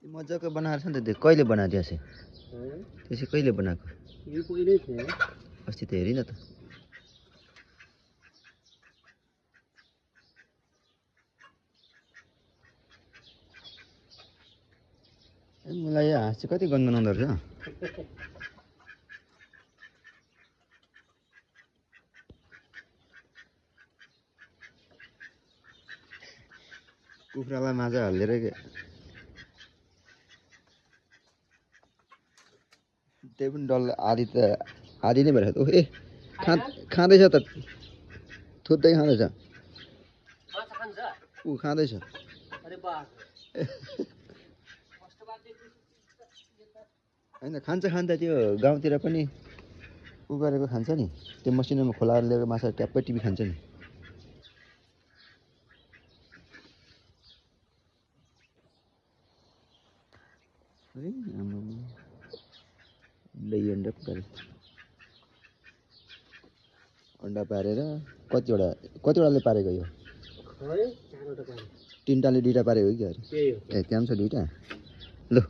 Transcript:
मजाको बनाएर छ नि त त्यो कहिले बनाएको त्यसै त्यसै कहिले बनाएको यो पहिल्यै थियो अस्ति त हेरिन त मलाई यो हाँस चाहिँ कति गनगनाउँदो रहेछ कुखुरालाई माजा हालेर त्यही पनि डल्लै आधी नै भएर ओ ए खाँदैछ त थुत्दै खाँदैछ ऊ खाँदैछ होइन खान्छ त्यो गाउँतिर पनि उ गरेको खान्छ नि त्यो मसिनोमा खोलाएर ल्याएको माछा ट्याप्पै टिपी खान्छ नि है अन्डा पारेर कतिवटाले पारेको यो तिनटाले दुईटा पारेको कि अरे ए त्यहाँ छ दुईटा ल